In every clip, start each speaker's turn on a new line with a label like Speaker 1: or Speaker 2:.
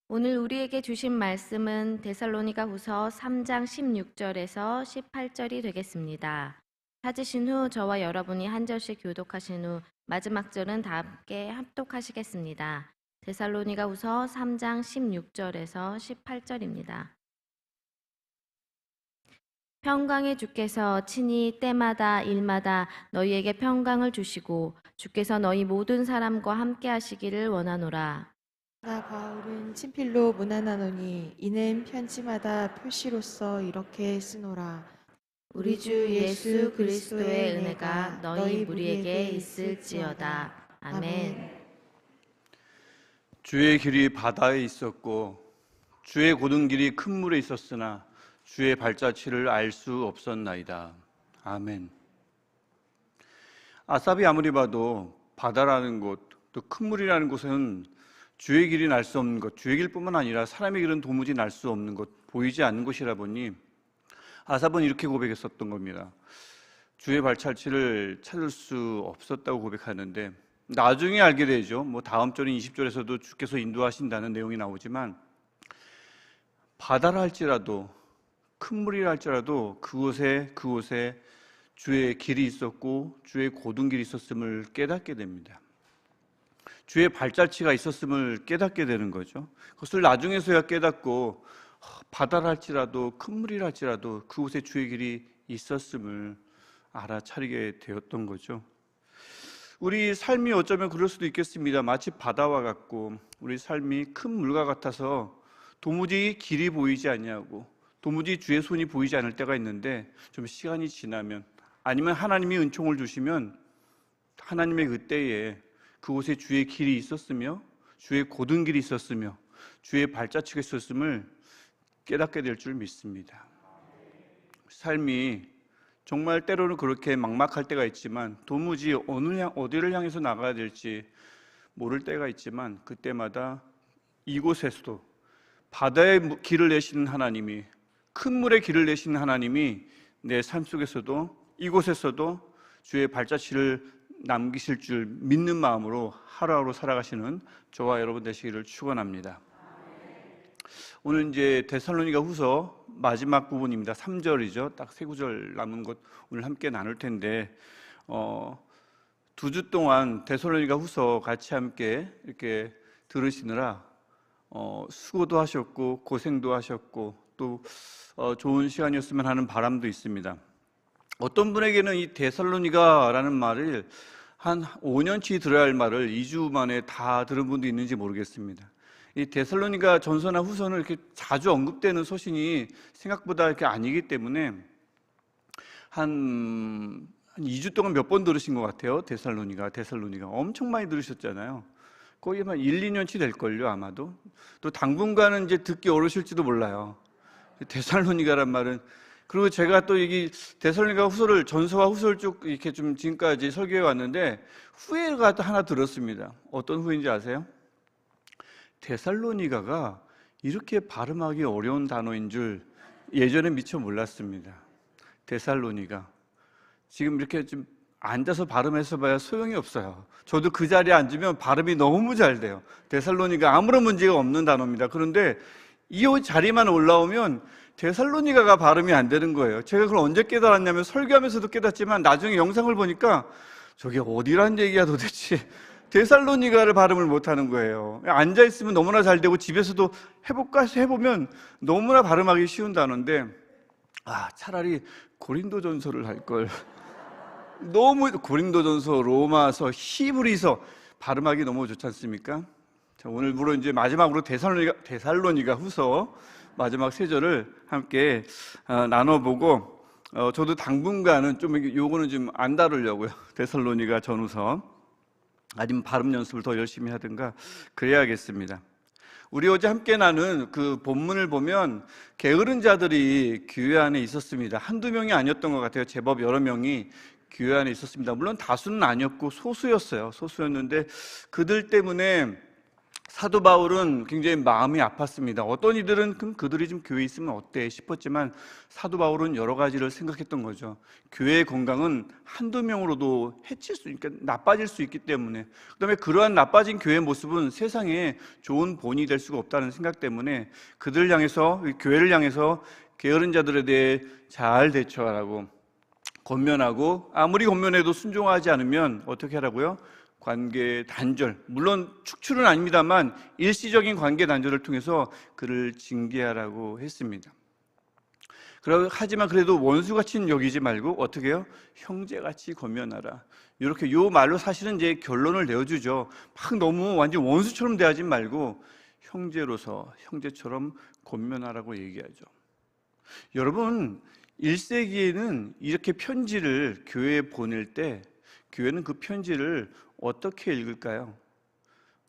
Speaker 1: 오늘 우리에게 주신 말씀은 데살로니가후서 3장 16절에서 18절이 되겠습니다. 찾으신 후 저와 여러분이 한 절씩 교독하신 후 마지막 절은 다 함께 합독하시겠습니다. 데살로니가후서 3장 16절에서 18절입니다. 평강의 주께서 친히 때마다 일마다 너희에게 평강을 주시고 주께서 너희 모든 사람과 함께 하시기를 원하노라.
Speaker 2: 나 바울은 친필로 문안하노니 이는 편지마다 표시로서 이렇게 쓰노라.
Speaker 1: 우리 주 예수 그리스도의 은혜가 너희 무리에게 있을지어다. 아멘.
Speaker 3: 주의 길이 바다에 있었고 주의 고든 길이 큰 물에 있었으나 주의 발자취를 알 수 없었나이다. 아멘. 아삽이 아무리 봐도 바다라는 곳, 또 큰 물이라는 곳은 주의 길이 날 수 없는 것, 주의 길뿐만 아니라 사람의 길은 도무지 날 수 없는 것, 보이지 않는 곳이라 보니 아삽은 이렇게 고백했었던 겁니다. 주의 발자취를 찾을 수 없었다고 고백하는데 나중에 알게 되죠. 다음 절인 20절에서도 주께서 인도하신다는 내용이 나오지만 바다라 할지라도 큰 물이라 할지라도 그곳에 주의 길이 있었고 주의 고든 길이 있었음을 깨닫게 됩니다. 주의 발자취가 있었음을 깨닫게 되는 거죠. 그것을 나중에서야 깨닫고 바다라 할지라도 큰 물이라 할지라도 그곳에 주의 길이 있었음을 알아차리게 되었던 거죠. 우리 삶이 어쩌면 그럴 수도 있겠습니다. 마치 바다와 같고 우리 삶이 큰 물과 같아서 도무지 길이 보이지 않냐고, 도무지 주의 손이 보이지 않을 때가 있는데 좀 시간이 지나면, 아니면 하나님이 은총을 주시면 하나님의 그때에 그곳에 주의 길이 있었으며 주의 고든 길이 있었으며 주의 발자취가 있었음을 깨닫게 될 줄 믿습니다. 삶이 정말 때로는 그렇게 막막할 때가 있지만 도무지 어디를 향해서 나가야 될지 모를 때가 있지만 그때마다 이곳에서도 바다의 길을 내시는 하나님이, 큰 물의 길을 내시는 하나님이 내 삶 속에서도 이곳에서도 주의 발자취를 남기실 줄 믿는 마음으로 하루하루 살아가시는 저와 여러분 되시기를 축원합니다. 오늘 이제 데살로니가 후서 마지막 부분입니다. 3절이죠. 딱 3구절 남은 것 오늘 함께 나눌 텐데 2주 동안 데살로니가 후서 같이 함께 이렇게 들으시느라 수고도 하셨고 고생도 하셨고 또 좋은 시간이었으면 하는 바람도 있습니다. 어떤 분에게는 이 데살로니가라는 말을 한 5년치 들어야 할 말을 2주 만에 다 들은 분도 있는지 모르겠습니다. 이 데살로니가 전서나 후서는 이렇게 자주 언급되는 서신이 생각보다 이렇게 아니기 때문에 한 2주 동안 몇 번 들으신 것 같아요. 데살로니가 엄청 많이 들으셨잖아요. 거의 한 1, 2년치 될걸요, 아마도. 또 당분간은 이제 듣기 어려우실지도 몰라요. 데살로니가란 말은. 그리고 제가 또 이 데살로니가 후서를, 전서와 후서를 쭉 이렇게 좀 지금까지 설교해 왔는데 후회가 또 하나 들었습니다. 어떤 후회인지 아세요? 데살로니가가 이렇게 발음하기 어려운 단어인 줄 예전에 미처 몰랐습니다. 데살로니가. 지금 이렇게 좀 앉아서 발음해서 봐야 소용이 없어요. 저도 그 자리에 앉으면 발음이 너무 잘 돼요. 데살로니가 아무런 문제가 없는 단어입니다. 그런데 이 자리만 올라오면 데살로니가가 발음이 안 되는 거예요. 제가 그걸 언제 깨달았냐면 설교하면서도 깨닫지만 나중에 영상을 보니까 저게 어디란 얘기야 도대체. 데살로니가를 발음을 못하는 거예요. 앉아있으면 너무나 잘 되고 집에서도 해볼까 해서 해보면 너무나 발음하기 쉬운 단어인데 차라리 고린도전서를 할걸. 너무 고린도전서, 로마서, 히브리서 발음하기 너무 좋지 않습니까? 자, 오늘 물론 이제 마지막으로 데살로니가 후서 마지막 3절을 함께 나눠보고 저도 당분간은 좀 요거는 좀 안 다루려고요. 데살로니가 전후서. 아니면 발음 연습을 더 열심히 하든가 그래야겠습니다. 우리 어제 함께 나눈 그 본문을 보면 게으른 자들이 교회 안에 있었습니다. 한두 명이 아니었던 것 같아요. 제법 여러 명이 교회 안에 있었습니다. 물론 다수는 아니었고 소수였어요. 소수였는데 그들 때문에 사도 바울은 굉장히 마음이 아팠습니다. 어떤 이들은 그럼 그들이 좀 교회에 있으면 어때 싶었지만 사도 바울은 여러 가지를 생각했던 거죠. 교회의 건강은 한두 명으로도 해칠 수, 그러니까 나빠질 수 있기 때문에, 그다음에 그러한 나빠진 교회의 모습은 세상에 좋은 본이 될 수가 없다는 생각 때문에 그들을 향해서, 교회를 향해서 게으른 자들에 대해 잘 대처하라고 권면하고, 아무리 권면해도 순종하지 않으면 어떻게 하라고요? 관계 단절, 물론 축출은 아닙니다만 일시적인 관계 단절을 통해서 그를 징계하라고 했습니다. 하지만 그래도 원수같이 여기지 말고 어떻게 해요? 형제같이 권면하라. 이렇게 요 말로 사실은 이제 결론을 내어주죠. 막 너무 완전 원수처럼 대하지 말고 형제로서, 형제처럼 권면하라고 얘기하죠. 여러분, 1세기에는 이렇게 편지를 교회에 보낼 때 교회는 그 편지를 어떻게 읽을까요?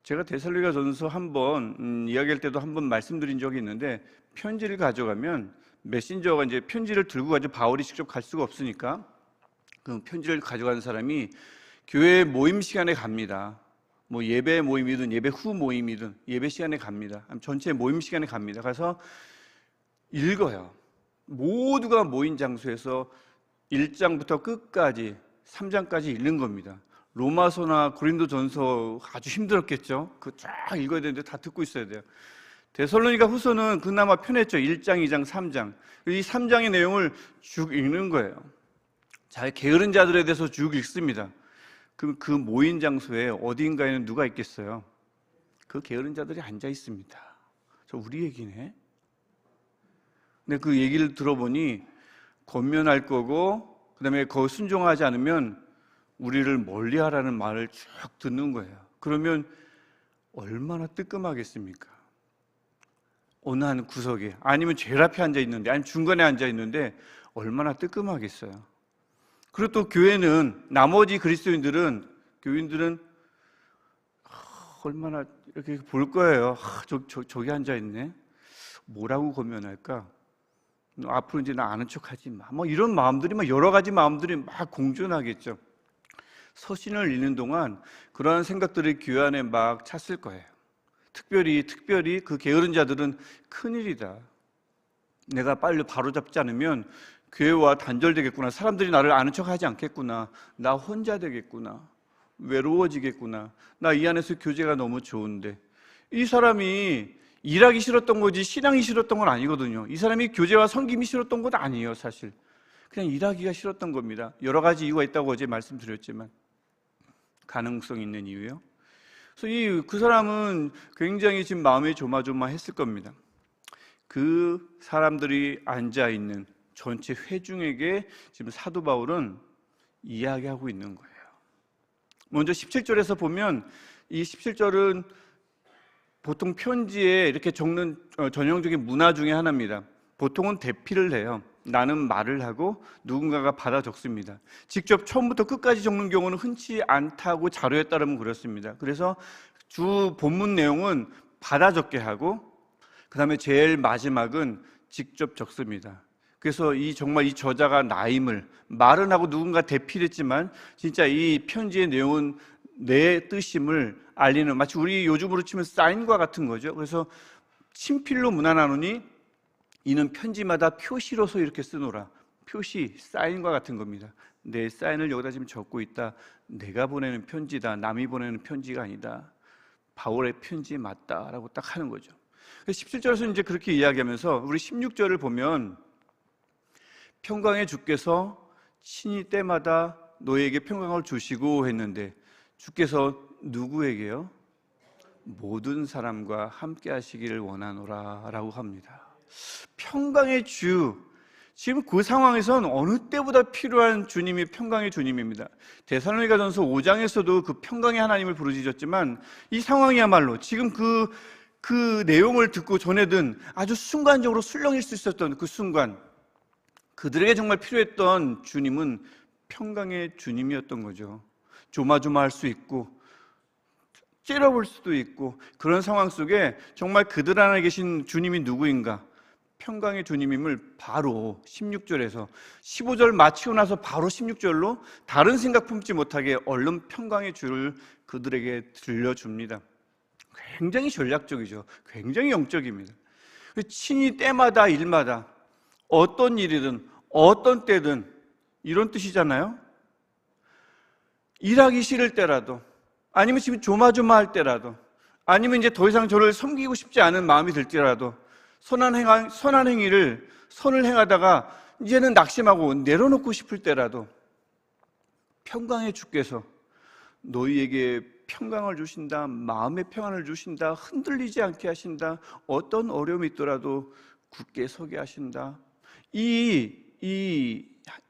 Speaker 3: 제가 데살로니가전서 한번 이야기할 때도 한번 말씀드린 적이 있는데, 편지를 가져가면 메신저가 이제 편지를 들고 가죠. 바울이 직접 갈 수가 없으니까 그 편지를 가져가는 사람이 교회 모임 시간에 갑니다. 뭐 예배 모임이든 예배 후 모임이든 예배 시간에 갑니다. 전체 모임 시간에 갑니다. 가서 읽어요. 모두가 모인 장소에서 1장부터 끝까지 3장까지 읽는 겁니다. 로마서나 고린도전서 아주 힘들었겠죠. 그 쫙 읽어야 되는데 다 듣고 있어야 돼요. 데살로니가 후서는 그나마 편했죠. 1장, 2장, 3장. 이 3장의 내용을 쭉 읽는 거예요. 잘 게으른 자들에 대해서 쭉 읽습니다. 그럼 그 모인 장소에 어딘가에는 누가 있겠어요? 그 게으른 자들이 앉아 있습니다. 우리 얘기네. 근데 그 얘기를 들어보니 권면할 거고, 그 다음에 거기 순종하지 않으면 우리를 멀리하라는 말을 쭉 듣는 거예요. 그러면 얼마나 뜨끔하겠습니까? 어느 한 구석에, 아니면 제일 앞에 앉아 있는데, 아니면 중간에 앉아 있는데 얼마나 뜨끔하겠어요. 그리고 또 교회는, 나머지 그리스도인들은, 교인들은 얼마나 이렇게 볼 거예요. 저기 앉아 있네. 뭐라고 권면할까? 앞으로 이제 나 아는 척하지 마. 뭐 이런 마음들이, 막 여러 가지 마음들이 막 공존하겠죠. 서신을 읽는 동안 그러한 생각들이 교회 안에 막 찼을 거예요. 특별히 그 게으른 자들은 큰일이다. 내가 빨리 바로잡지 않으면 교회와 단절되겠구나. 사람들이 나를 아는 척하지 않겠구나. 나 혼자 되겠구나. 외로워지겠구나. 나 이 안에서 교제가 너무 좋은데. 이 사람이 일하기 싫었던 거지 신앙이 싫었던 건 아니거든요. 이 사람이 교제와 섬김이 싫었던 건 아니에요. 사실 그냥 일하기가 싫었던 겁니다. 여러 가지 이유가 있다고 어제 말씀드렸지만, 가능성 있는 이유요. 그래서 그 사람은 굉장히 지금 마음이 조마조마했을 겁니다. 그 사람들이 앉아 있는 전체 회중에게 지금 사도 바울은 이야기하고 있는 거예요. 먼저 17절에서 보면, 이 17절은 보통 편지에 이렇게 적는 전형적인 문화 중에 하나입니다. 보통은 대피를 해요. 나는 말을 하고 누군가가 받아 적습니다. 직접 처음부터 끝까지 적는 경우는 흔치 않다고 자료에 따르면 그렇습니다. 그래서 주 본문 내용은 받아 적게 하고, 그 다음에 제일 마지막은 직접 적습니다. 그래서 정말 이 저자가 나임을, 말은 하고 누군가 대피를 했지만 진짜 이 편지의 내용은 내 뜻임을 알리는, 마치 우리 요즘으로 치면 사인과 같은 거죠. 그래서 친필로 문안하노니 이는 편지마다 표시로서 이렇게 쓰노라. 표시, 사인과 같은 겁니다. 내 사인을 여기다 지금 적고 있다. 내가 보내는 편지다. 남이 보내는 편지가 아니다. 바울의 편지 맞다라고 딱 하는 거죠. 17절에서 이제 그렇게 이야기하면서 우리 16절을 보면, 평강의 주께서 친히 때마다 너에게 평강을 주시고 했는데, 주께서 누구에게요? 모든 사람과 함께 하시기를 원하노라 라고 합니다. 평강의 주, 지금 그 상황에선 어느 때보다 필요한 주님이 평강의 주님입니다. 데살로니가전서 5장에서도 그 평강의 하나님을 부르짖었지만, 이 상황이야말로 지금 그 내용을 듣고 전해든 아주 순간적으로 술렁일 수 있었던 그 순간, 그들에게 정말 필요했던 주님은 평강의 주님이었던 거죠. 조마조마할 수 있고 째려볼 수도 있고, 그런 상황 속에 정말 그들 안에 계신 주님이 누구인가, 평강의 주님임을 바로 16절에서 15절 마치고 나서 바로 16절로 다른 생각 품지 못하게 얼른 평강의 주를 그들에게 들려줍니다. 굉장히 전략적이죠. 굉장히 영적입니다. 친히 때마다 일마다 어떤 일이든 어떤 때든 이런 뜻이잖아요. 일하기 싫을 때라도, 아니면 지금 조마조마할 때라도, 아니면 이제 더 이상 저를 섬기고 싶지 않은 마음이 들더라도 선을 행하다가 이제는 낙심하고 내려놓고 싶을 때라도 평강의 주께서 너희에게 평강을 주신다, 마음의 평안을 주신다, 흔들리지 않게 하신다, 어떤 어려움이 있더라도 굳게 서게 하신다. 이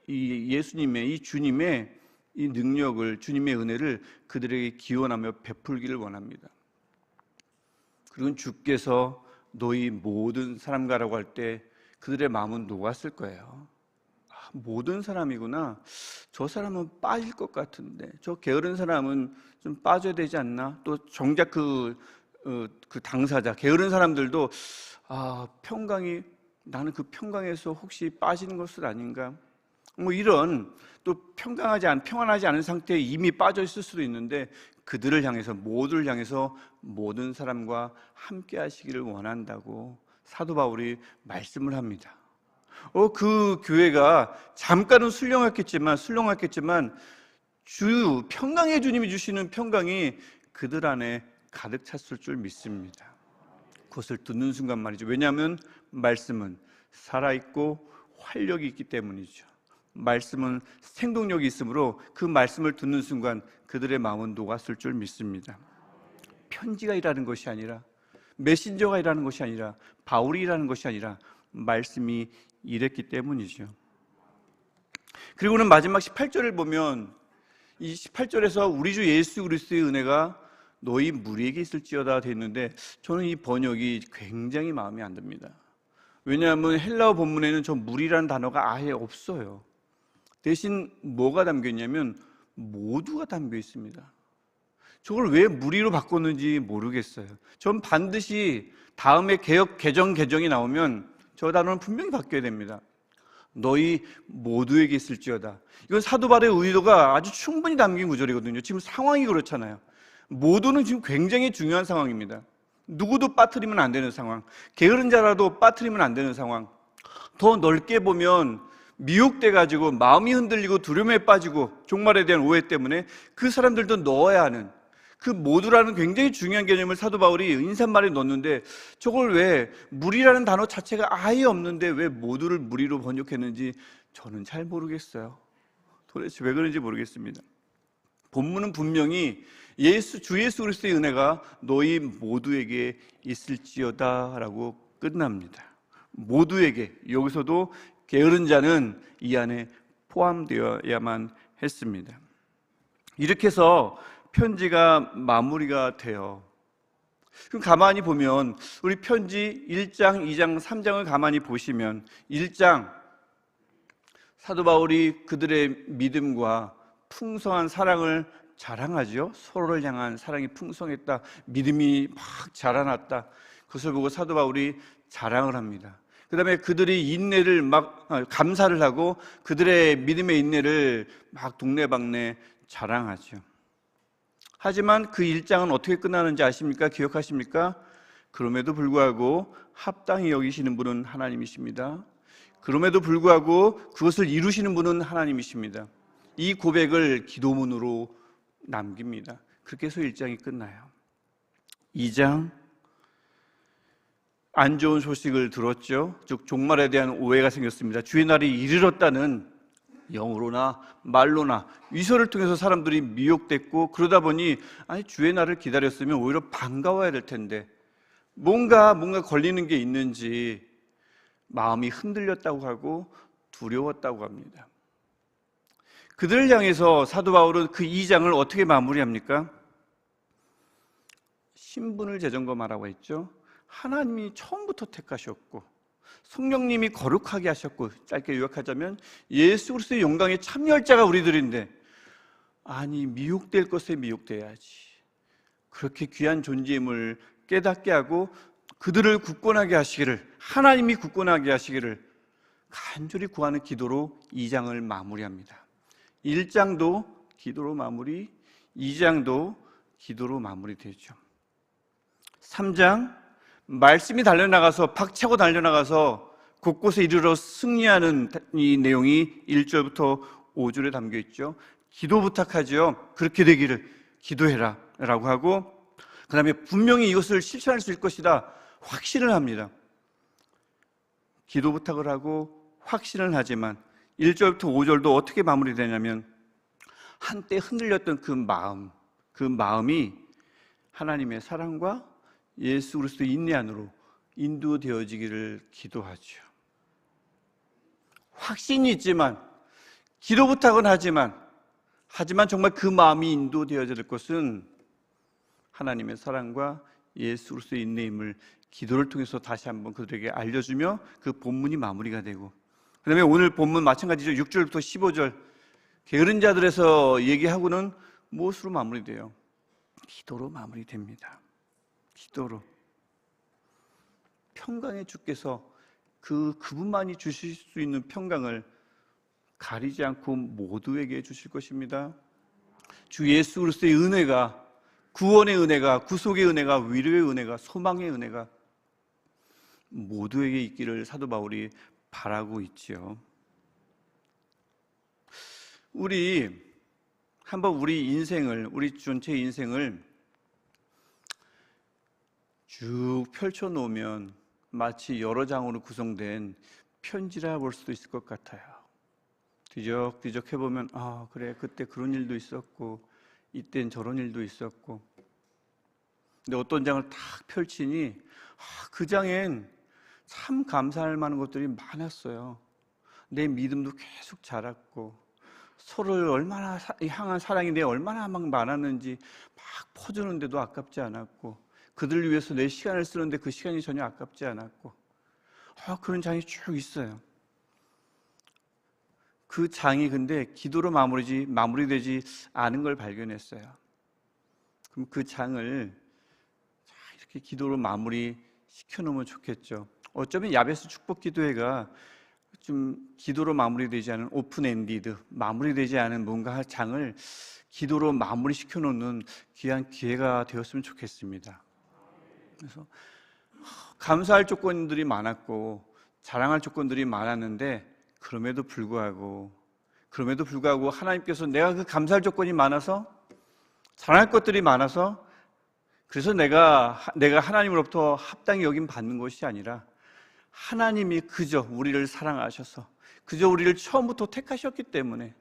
Speaker 3: 예수님의, 이 주님의 이 능력을, 주님의 은혜를 그들에게 기원하며 베풀기를 원합니다. 그리고 주께서 너희 모든 사람과라고 할 때 그들의 마음은 녹았을 거예요. 모든 사람이구나. 저 사람은 빠질 것 같은데, 저 게으른 사람은 좀 빠져야 되지 않나? 또 정작 그 당사자, 게으른 사람들도 평강이, 나는 그 평강에서 혹시 빠지는 것은 아닌가? 뭐 이런, 또 평안하지 않은 상태에 이미 빠져 있을 수도 있는데 그들을 향해서, 모두를 향해서 모든 사람과 함께 하시기를 원한다고 사도 바울이 말씀을 합니다. 그 교회가 잠깐은 술렁했겠지만 평강의 주님이 주시는 평강이 그들 안에 가득 찼을 줄 믿습니다. 그것을 듣는 순간 말이죠. 왜냐하면 말씀은 살아있고 활력이 있기 때문이죠. 말씀은 생동력이 있으므로 그 말씀을 듣는 순간 그들의 마음은 녹았을 줄 믿습니다. 편지가 일하는 것이 아니라, 메신저가 일하는 것이 아니라, 바울이 일하는 것이 아니라 말씀이 일했기 때문이죠. 그리고는 마지막 18절을 보면, 이 18절에서 우리 주 예수 그리스도의 은혜가 너희 무리에게 있을지어다 되어 있는데, 저는 이 번역이 굉장히 마음에 안 듭니다. 왜냐하면 헬라어 본문에는 저 무리라는 단어가 아예 없어요. 대신 뭐가 담겨 있냐면 모두가 담겨 있습니다. 저걸 왜 무리로 바꿨는지 모르겠어요. 전 반드시 다음에 개정이 나오면 저 단어는 분명히 바뀌어야 됩니다. 너희 모두에게 있을지어다. 이건 사도 바울의 의도가 아주 충분히 담긴 구절이거든요. 지금 상황이 그렇잖아요. 모두는 지금 굉장히 중요한 상황입니다. 누구도 빠뜨리면 안 되는 상황, 게으른 자라도 빠뜨리면 안 되는 상황. 더 넓게 보면 미혹돼가지고 마음이 흔들리고 두려움에 빠지고 종말에 대한 오해 때문에 그 사람들도 넣어야 하는, 그 모두라는 굉장히 중요한 개념을 사도 바울이 인사말에 넣었는데, 저걸 왜 무리라는 단어 자체가 아예 없는데 왜 모두를 무리로 번역했는지 저는 잘 모르겠어요. 도대체 왜 그런지 모르겠습니다. 본문은 분명히 주 예수 그리스도의 은혜가 너희 모두에게 있을지어다 라고 끝납니다. 모두에게, 여기서도 게으른 자는 이 안에 포함되어야만 했습니다. 이렇게 해서 편지가 마무리가 돼요. 그럼 가만히 보면 우리 편지 1장, 2장, 3장을 가만히 보시면 1장, 사도 바울이 그들의 믿음과 풍성한 사랑을 자랑하죠. 서로를 향한 사랑이 풍성했다, 믿음이 막 자라났다. 그것을 보고 사도 바울이 자랑을 합니다. 그 다음에 그들이 인내를 감사를 하고 그들의 믿음의 인내를 막 동네방네 자랑하죠. 하지만 그 1장은 어떻게 끝나는지 아십니까? 기억하십니까? 그럼에도 불구하고 합당히 여기시는 분은 하나님이십니다. 그럼에도 불구하고 그것을 이루시는 분은 하나님이십니다. 이 고백을 기도문으로 남깁니다. 그렇게 해서 1장이 끝나요. 2장, 안 좋은 소식을 들었죠. 즉 종말에 대한 오해가 생겼습니다. 주의 날이 이르렀다는 영으로나 말로나 위서를 통해서 사람들이 미혹됐고, 그러다 보니 주의 날을 기다렸으면 오히려 반가워야 될 텐데 뭔가 걸리는 게 있는지 마음이 흔들렸다고 하고 두려웠다고 합니다. 그들을 향해서 사도 바울은 그 2장을 어떻게 마무리합니까? 신분을 재점검하라고 했죠. 하나님이 처음부터 택하셨고 성령님이 거룩하게 하셨고, 짧게 요약하자면 예수 그리스도의 영광에 참여할 자가 우리들인데, 미혹될 것에 미혹돼야지, 그렇게 귀한 존재임을 깨닫게 하고 그들을 굳건하게 하시기를, 하나님이 굳건하게 하시기를 간절히 구하는 기도로 2장을 마무리합니다. 1장도 기도로 마무리, 2장도 기도로 마무리되죠. 3장 말씀이 달려나가서 박차고 달려나가서 곳곳에 이르러 승리하는 이 내용이 1절부터 5절에 담겨 있죠. 기도 부탁하죠. 그렇게 되기를 기도해라 라고 하고, 그 다음에 분명히 이것을 실천할 수 있을 것이다 확신을 합니다. 기도 부탁을 하고 확신을 하지만 1절부터 5절도 어떻게 마무리되냐면, 한때 흔들렸던 그 마음이 하나님의 사랑과 예수 그리스도의 인내 안으로 인도되어지기를 기도하죠. 확신이 있지만, 기도 부탁은 하지만 정말 그 마음이 인도되어야 될 것은 하나님의 사랑과 예수 그리스도의 인내임을 기도를 통해서 다시 한번 그들에게 알려주며 그 본문이 마무리가 되고, 그 다음에 오늘 본문 마찬가지죠. 6절부터 15절 게으른 자들에서 얘기하고는 무엇으로 마무리돼요? 기도로 마무리됩니다. 기도로. 평강의 주께서 그분만이 주실 수 있는 평강을 가리지 않고 모두에게 주실 것입니다. 주 예수 그리스도의 은혜가, 구원의 은혜가, 구속의 은혜가, 위로의 은혜가, 소망의 은혜가 모두에게 있기를 사도 바울이 바라고 있지요. 우리 한번 우리 전체 인생을 쭉 펼쳐놓으면 마치 여러 장으로 구성된 편지라 볼 수도 있을 것 같아요. 뒤적뒤적 해보면, 그래, 그때 그런 일도 있었고 이땐 저런 일도 있었고. 근데 어떤 장을 탁 펼치니 그 장엔 참 감사할 만한 것들이 많았어요. 내 믿음도 계속 자랐고, 서로를 얼마나 향한 사랑이 내 얼마나 막 많았는지 막 퍼주는데도 아깝지 않았고, 그들을 위해서 내 시간을 쓰는데 그 시간이 전혀 아깝지 않았고, 그런 장이 쭉 있어요. 그 장이 근데 기도로 마무리되지 않은 걸 발견했어요. 그럼 그 장을 이렇게 기도로 마무리 시켜놓으면 좋겠죠. 어쩌면 야베스 축복 기도회가 좀 기도로 마무리되지 않은 오픈엔디드, 마무리되지 않은 뭔가 장을 기도로 마무리 시켜놓는 귀한 기회가 되었으면 좋겠습니다. 그래서 감사할 조건들이 많았고 자랑할 조건들이 많았는데, 그럼에도 불구하고 하나님께서 내가 그 감사할 조건이 많아서, 자랑할 것들이 많아서, 그래서 내가 하나님으로부터 합당히 여김 받는 것이 아니라, 하나님이 그저 우리를 사랑하셔서 그저 우리를 처음부터 택하셨기 때문에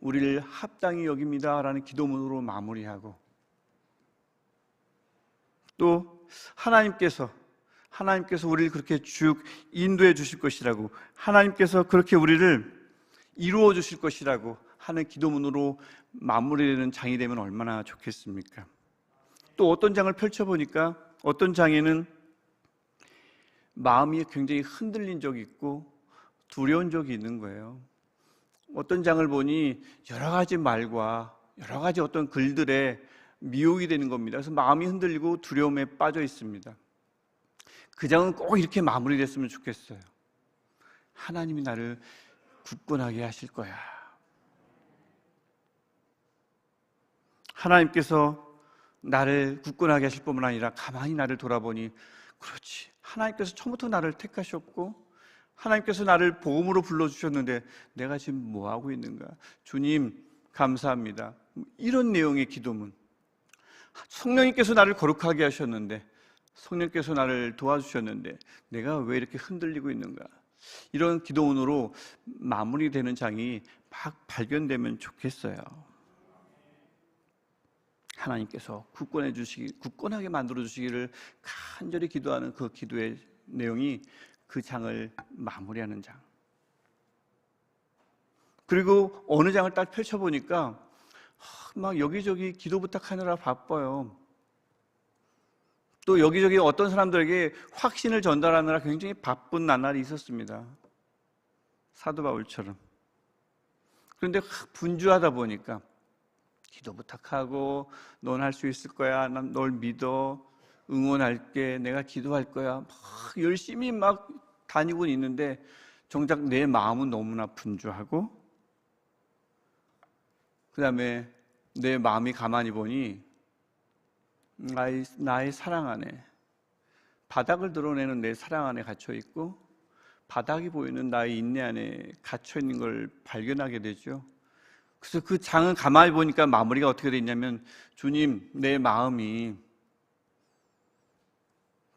Speaker 3: 우리를 합당히 여깁니다라는 기도문으로 마무리하고, 또 하나님께서 우리를 그렇게 쭉 인도해 주실 것이라고, 하나님께서 그렇게 우리를 이루어 주실 것이라고 하는 기도문으로 마무리되는 장이 되면 얼마나 좋겠습니까? 또 어떤 장을 펼쳐보니까 어떤 장에는 마음이 굉장히 흔들린 적이 있고 두려운 적이 있는 거예요. 어떤 장을 보니 여러 가지 말과 여러 가지 어떤 글들에 미혹이 되는 겁니다. 그래서 마음이 흔들리고 두려움에 빠져 있습니다. 그 장은 꼭 이렇게 마무리됐으면 좋겠어요. 하나님이 나를 굳건하게 하실 거야. 하나님께서 나를 굳건하게 하실 뿐만 아니라 가만히 나를 돌아보니, 그렇지, 하나님께서 처음부터 나를 택하셨고 하나님께서 나를 복음으로 불러주셨는데 내가 지금 뭐하고 있는가? 주님 감사합니다. 이런 내용의 기도문. 성령님께서 나를 거룩하게 하셨는데, 성령께서 나를 도와주셨는데 내가 왜 이렇게 흔들리고 있는가? 이런 기도문으로 마무리되는 장이 막 발견되면 좋겠어요. 하나님께서 굳건하게 만들어 주시기를 간절히 기도하는 그 기도의 내용이 그 장을 마무리하는 장. 그리고 어느 장을 딱 펼쳐보니까 막 여기저기 기도 부탁하느라 바빠요. 또 여기저기 어떤 사람들에게 확신을 전달하느라 굉장히 바쁜 나날이 있었습니다. 사도 바울처럼. 그런데 분주하다 보니까 기도 부탁하고, 넌 할 수 있을 거야, 난 널 믿어, 응원할게, 내가 기도할 거야, 막 열심히 막 다니고 있는데 정작 내 마음은 너무나 분주하고, 그 다음에 내 마음이 가만히 보니 나의 사랑 안에, 바닥을 드러내는 내 사랑 안에 갇혀 있고 바닥이 보이는 나의 인내 안에 갇혀 있는 걸 발견하게 되죠. 그래서 그 장은 가만히 보니까 마무리가 어떻게 돼 있냐면, 주님, 내 마음이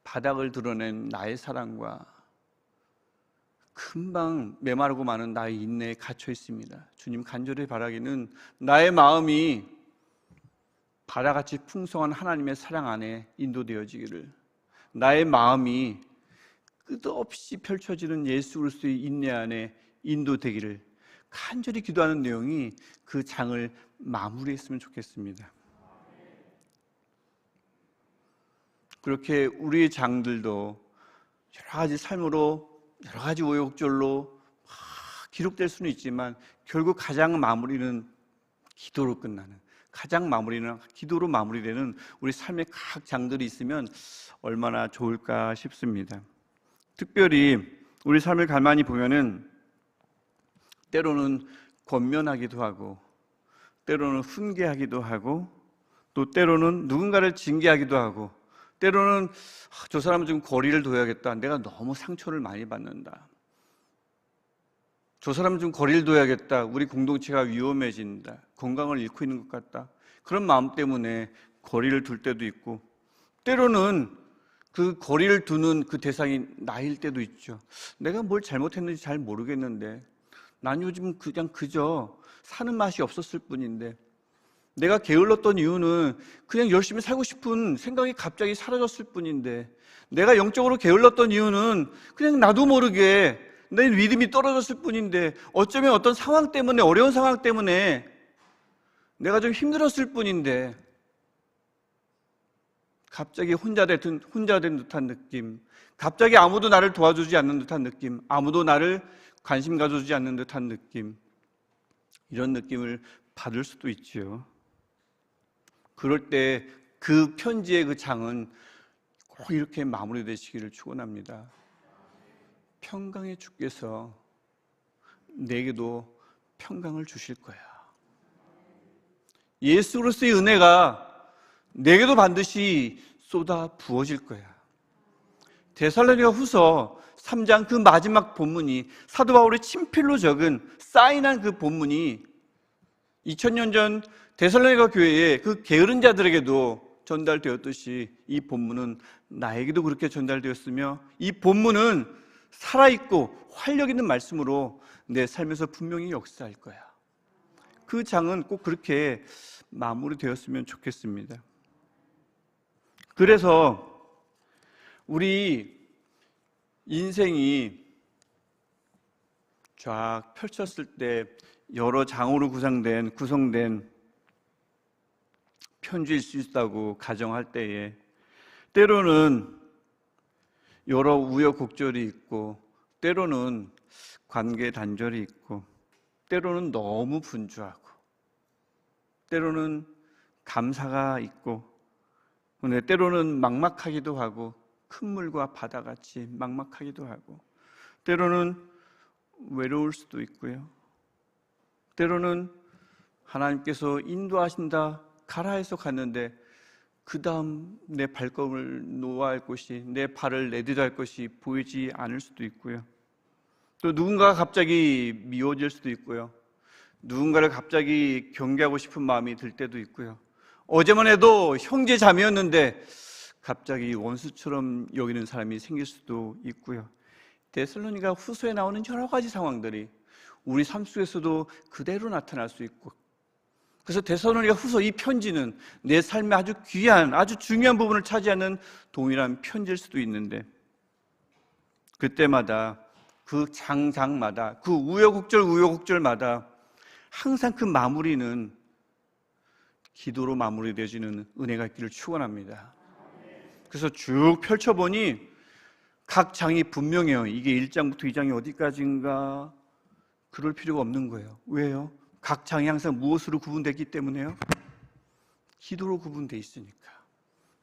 Speaker 3: 바닥을 드러낸 나의 사랑과 금방 메마르고 마는 나의 인내에 갇혀 있습니다. 주님, 간절히 바라기는 나의 마음이 바다같이 풍성한 하나님의 사랑 안에 인도되어지기를, 나의 마음이 끝없이 펼쳐지는 예수 그리스도의 인내 안에 인도되기를 간절히 기도하는 내용이 그 장을 마무리했으면 좋겠습니다. 그렇게 우리의 장들도 여러 가지 삶으로, 여러 가지 우여곡절로 기록될 수는 있지만 결국 가장 마무리는 기도로 끝나는, 가장 마무리는 기도로 마무리되는 우리 삶의 각 장들이 있으면 얼마나 좋을까 싶습니다. 특별히 우리 삶을 가만히 보면은 때로는 권면하기도 하고, 때로는 훈계하기도 하고, 또 때로는 누군가를 징계하기도 하고, 때로는 저 사람은 좀 거리를 둬야겠다, 내가 너무 상처를 많이 받는다, 저 사람은 좀 거리를 둬야겠다, 우리 공동체가 위험해진다, 건강을 잃고 있는 것 같다, 그런 마음 때문에 거리를 둘 때도 있고, 때로는 그 거리를 두는 그 대상이 나일 때도 있죠. 내가 뭘 잘못했는지 잘 모르겠는데, 난 요즘 그냥 그저 사는 맛이 없었을 뿐인데, 내가 게을렀던 이유는 그냥 열심히 살고 싶은 생각이 갑자기 사라졌을 뿐인데, 내가 영적으로 게을렀던 이유는 그냥 나도 모르게 내 믿음이 떨어졌을 뿐인데, 어쩌면 어떤 상황 때문에, 어려운 상황 때문에 내가 좀 힘들었을 뿐인데, 갑자기 혼자 된 듯한 느낌, 갑자기 아무도 나를 도와주지 않는 듯한 느낌, 아무도 나를 관심 가져주지 않는 듯한 느낌, 이런 느낌을 받을 수도 있지요. 그럴 때 그 편지의 그 장은 꼭 이렇게 마무리되시기를 축원합니다. 평강의 주께서 내게도 평강을 주실 거야. 예수 그리스도의 은혜가 내게도 반드시 쏟아 부어질 거야. 데살로니가 후서 3장 그 마지막 본문이, 사도 바울의 친필로 적은 사인한 그 본문이 2000년 전 데살로니가 교회의 그 게으른 자들에게도 전달되었듯이 이 본문은 나에게도 그렇게 전달되었으며, 이 본문은 살아있고 활력 있는 말씀으로 내 삶에서 분명히 역사할 거야. 그 장은 꼭 그렇게 마무리되었으면 좋겠습니다. 그래서 우리 인생이 쫙 펼쳤을 때 여러 장으로 구성된 편지일 수 있다고 가정할 때에, 때로는 여러 우여곡절이 있고, 때로는 관계 단절이 있고, 때로는 너무 분주하고, 때로는 감사가 있고, 근데 때로는 막막하기도 하고, 큰 물과 바다같이 막막하기도 하고, 때로는 외로울 수도 있고요, 때로는 하나님께서 인도하신다, 가라 해서 갔는데 그 다음 내 발걸음을 놓아야 할 곳이, 내 발을 내딛어야 할 것이 보이지 않을 수도 있고요, 또 누군가가 갑자기 미워질 수도 있고요, 누군가를 갑자기 경계하고 싶은 마음이 들 때도 있고요, 어제만 해도 형제 자매였는데 갑자기 원수처럼 여기는 사람이 생길 수도 있고요. 데살로니가 후서에 나오는 여러 가지 상황들이 우리 삶 속에서도 그대로 나타날 수 있고, 그래서 데살로니가 후서 이 편지는 내 삶의 아주 귀한, 아주 중요한 부분을 차지하는 동일한 편지일 수도 있는데, 그때마다 그 장마다, 그 우여곡절마다 항상 그 마무리는 기도로 마무리되어지는 은혜가 있기를 축원합니다. 그래서 쭉 펼쳐보니 각 장이 분명해요. 이게 1장부터 2장이 어디까지인가, 그럴 필요가 없는 거예요. 왜요? 각 장이 항상 무엇으로 구분되기 때문에요? 기도로 구분되어 있으니까.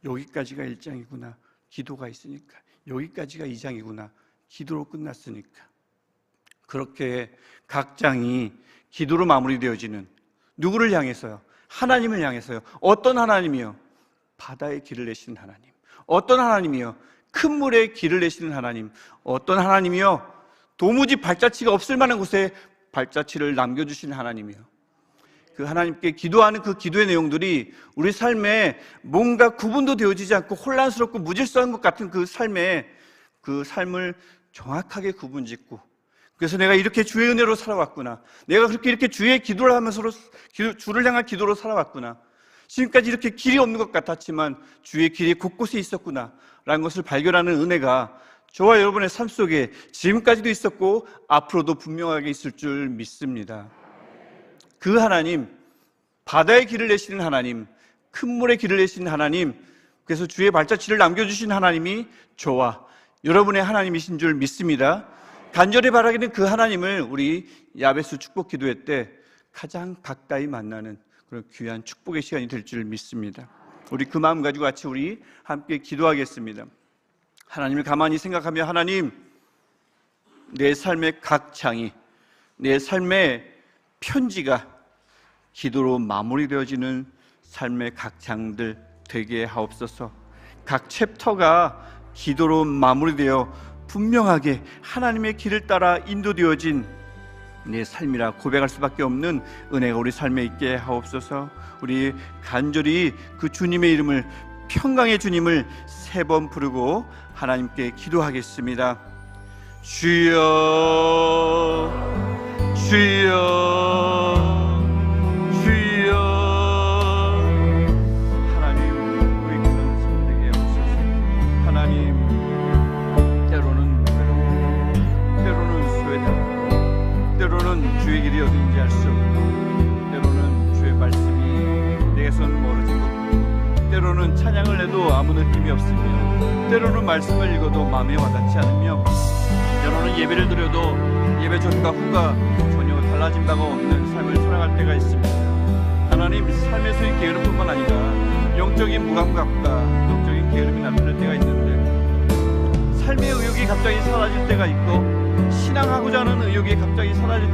Speaker 3: 여기까지가 1장이구나, 기도가 있으니까. 여기까지가 2장이구나, 기도로 끝났으니까. 그렇게 각 장이 기도로 마무리되어지는, 누구를 향해서요? 하나님을 향해서요. 어떤 하나님이요? 바다의 길을 내시는 하나님. 어떤 하나님이요? 큰 물에 길을 내시는 하나님. 어떤 하나님이요? 도무지 발자취가 없을 만한 곳에 발자취를 남겨주시는 하나님이요. 그 하나님께 기도하는 그 기도의 내용들이 우리 삶에 뭔가 구분도 되어지지 않고 혼란스럽고 무질서한 것 같은 그 삶을 정확하게 구분짓고, 그래서 내가 이렇게 주의 은혜로 살아왔구나, 내가 그렇게 이렇게 주의 기도를 하면서 주를 향한 기도로 살아왔구나, 지금까지 이렇게 길이 없는 것 같았지만 주의 길이 곳곳에 있었구나 라는 것을 발견하는 은혜가 저와 여러분의 삶 속에 지금까지도 있었고 앞으로도 분명하게 있을 줄 믿습니다. 그 하나님, 바다의 길을 내시는 하나님, 큰 물의 길을 내시는 하나님, 그래서 주의 발자취를 남겨주신 하나님이 저와 여러분의 하나님이신 줄 믿습니다. 간절히 바라기는 그 하나님을 우리 야베스 축복 기도회 때 가장 가까이 만나는 그런 귀한 축복의 시간이 될 줄 믿습니다. 우리 그 마음 가지고 같이 우리 함께 기도하겠습니다. 하나님을 가만히 생각하며, 하나님, 내 삶의 각 장이, 내 삶의 편지가 기도로 마무리되어지는 삶의 각 장들 되게 하옵소서. 각 챕터가 기도로 마무리되어 분명하게 하나님의 길을 따라 인도되어진 내 삶이라 고백할 수밖에 없는 은혜가 우리 삶에 있게 하옵소서. 우리 간절히 그 주님의 이름을, 평강의 주님을 3번 부르고 하나님께 기도하겠습니다. 주여, 주여, 주여. 하나님, 우리 그런 삶 되게 하옵소서. 하나님, 때로는 외롭고, 때로는 소외되고, 때로는 주의 길이 어딘지 알 수 없고, 때로는 주의 말씀이 내게선 멀어진 것 같고, 때로는 찬양을 해도 아무 느낌이 없으며, 때로는 말씀을 읽어도 마음에 와닿지 않으며, 때로는 예배를 드려도 예배 전과 후가 전혀 달라진 바가 없는 삶을 살아갈 때가 있습니다. 하나님, 삶에서의 게으름뿐만 아니라 영적인 무감각과 영적인 게으름이 나타날 때가 있는데, 삶의 의욕이 갑자기 사라질 때가 있고, 신앙하고자 하는 의욕이 갑자기 사라질 때